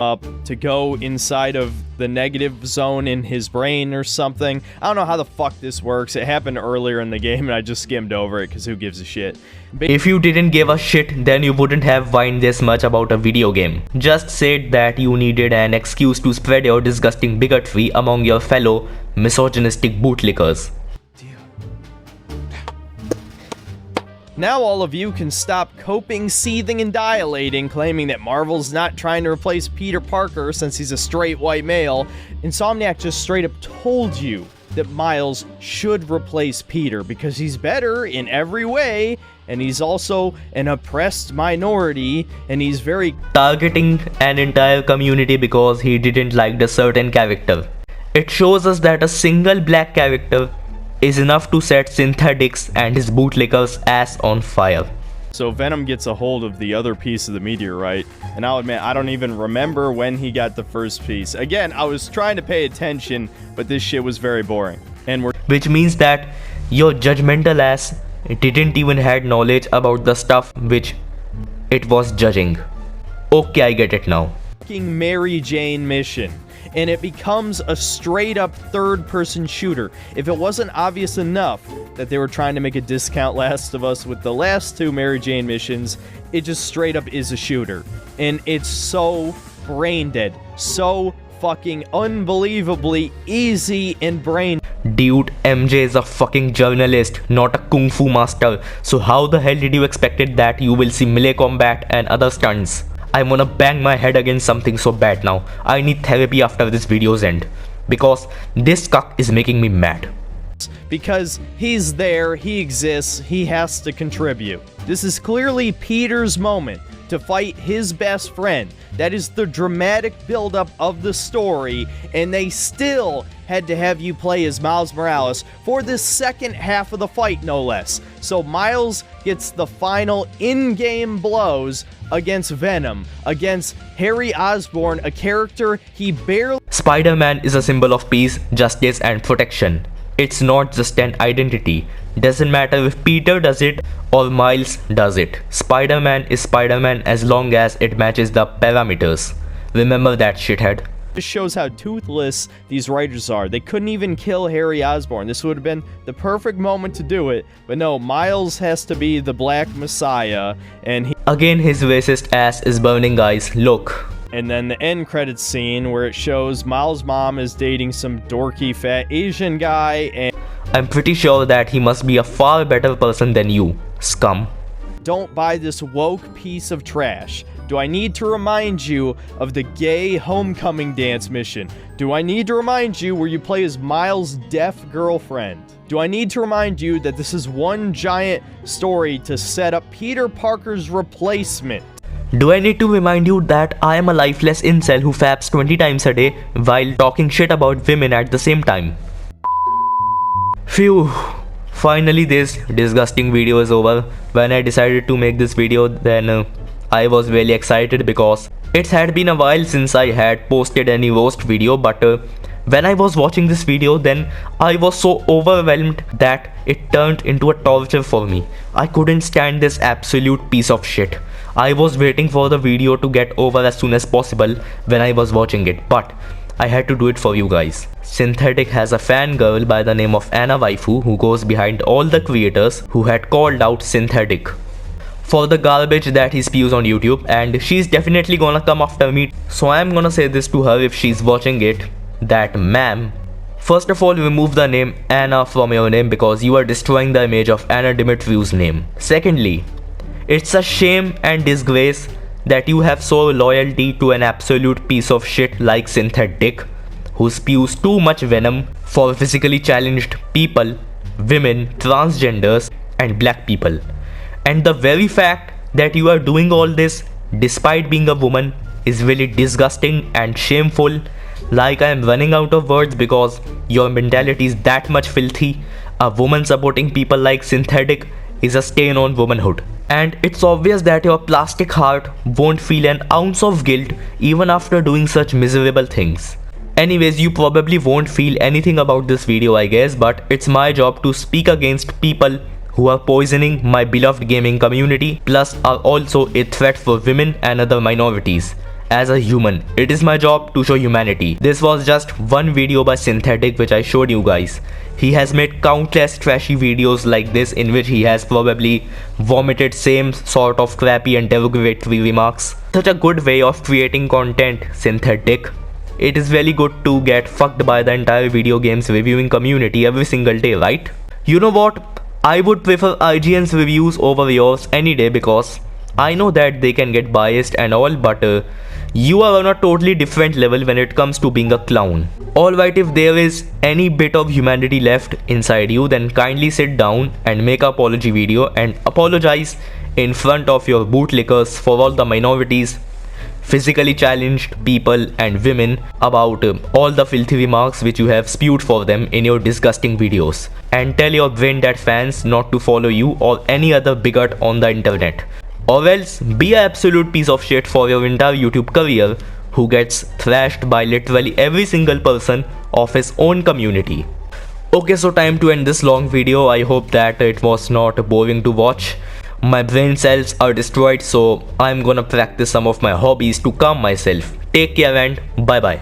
Speaker 2: Up to go inside of the negative zone in his brain or something. I don't know how the fuck this works. It happened earlier in the game and I just skimmed over it because who gives a shit.
Speaker 1: If you didn't give a shit, then you wouldn't have whined this much about a video game. Just said that you needed an excuse to spread your disgusting bigotry among your fellow misogynistic bootlickers.
Speaker 2: Now all of you can stop coping, seething, and dilating, claiming that Marvel's not trying to replace Peter Parker since he's a straight white male. Insomniac just straight up told you that Miles should replace Peter because he's better in every way, and he's also an oppressed minority, and he's very
Speaker 1: Targeting an entire community because he didn't like a certain character. It shows us that a single black character is enough to set Synthetick's and his bootlickers' ass on fire.
Speaker 2: So Venom gets a hold of the other piece of the meteorite, and I'll admit, I don't even remember when he got the first piece. Again, I was trying to pay attention, but this shit was very boring. And
Speaker 1: which means that your judgmental ass didn't even had knowledge about the stuff which it was judging. Okay, I get it now.
Speaker 2: Mary Jane mission, and it becomes a straight up third-person shooter. If it wasn't obvious enough that they were trying to make a discount Last of Us with the last two Mary Jane missions, it just straight up is a shooter. And it's so brain dead, so fucking unbelievably easy and brain.
Speaker 1: Dude, MJ is a fucking journalist, not a kung fu master. So how the hell did you expected that you will see melee combat and other stunts? I wanna bang my head against something so bad now. I need therapy after this video's end. Because this cuck is making me mad.
Speaker 2: Because he's there, he exists, he has to contribute. This is clearly Peter's moment to fight his best friend. That is the dramatic buildup of the story, and they still had to have you play as Miles Morales for the second half of the fight, no less. So Miles gets the final in-game blows against Venom, against Harry Osborn, a character he barely...
Speaker 1: Spider-Man is a symbol of peace, justice and protection. It's not just an identity. Doesn't matter if Peter does it or Miles does it. Spider-Man is Spider-Man as long as it matches the parameters. Remember that, shithead.
Speaker 2: This shows how toothless these writers are. They couldn't even kill Harry Osborn. This would have been the perfect moment to do it. But no, Miles has to be the Black Messiah, and he...
Speaker 1: Again, his racist ass is burning, guys. Look.
Speaker 2: And then the end credits scene where it shows Miles' mom is dating some dorky fat Asian guy, and
Speaker 1: I'm pretty sure that he must be a far better person than you, scum.
Speaker 2: Don't buy this woke piece of trash. Do I need to remind you of the gay homecoming dance mission? Do I need to remind you where you play as Miles' deaf girlfriend? Do I need to remind you that this is one giant story to set up Peter Parker's replacement?
Speaker 1: Do I need to remind you that I am a lifeless incel who faps 20 times a day while talking shit about women at the same time? Phew. Finally this disgusting video is over. When I decided to make this video, then I was really excited because it had been a while since I had posted any roast video, but when I was watching this video, then I was so overwhelmed that it turned into a torture for me. I couldn't stand this absolute piece of shit. I was waiting for the video to get over as soon as possible when I was watching it, but I had to do it for you guys. Synthedick has a fangirl by the name of Anna Waifu who goes behind all the creators who had called out Synthedick for the garbage that he spews on YouTube, and she's definitely gonna come after me. So I'm gonna say this to her if she's watching it, that ma'am, first of all, remove the name Anna from your name because you are destroying the image of Anna Dimitriou's name. Secondly, it's a shame and disgrace that you have so loyalty to an absolute piece of shit like Synthedick, who spews too much venom for physically challenged people, women, transgenders, and black people. And the very fact that you are doing all this despite being a woman is really disgusting and shameful. Like, I am running out of words because your mentality is that much filthy. A woman supporting people like Synthedick is a stain on womanhood. And it's obvious that your plastic heart won't feel an ounce of guilt even after doing such miserable things. Anyways, you probably won't feel anything about this video, I guess, but it's my job to speak against people who are poisoning my beloved gaming community, plus are also a threat for women and other minorities. As a human, it is my job to show humanity. This was just one video by Synthedick which I showed you guys. He has made countless trashy videos like this in which he has probably vomited same sort of crappy and derogatory remarks. Such a good way of creating content, Synthedick. It is really good to get fucked by the entire video games reviewing community every single day, right? You know what? I would prefer IGN's reviews over yours any day because I know that they can get biased and all, but you are on a totally different level when it comes to being a clown. Alright, if there is any bit of humanity left inside you, then kindly sit down and make an apology video and apologize in front of your bootlickers for all the minorities physically challenged people and women about all the filthy remarks which you have spewed for them in your disgusting videos. And tell your brain dead fans not to follow you or any other bigot on the internet. Or else be an absolute piece of shit for your entire YouTube career who gets thrashed by literally every single person of his own community. Okay, so time to end this long video. I hope that it was not boring to watch. My brain cells are destroyed, so I'm gonna practice some of my hobbies to calm myself. Take care and bye bye.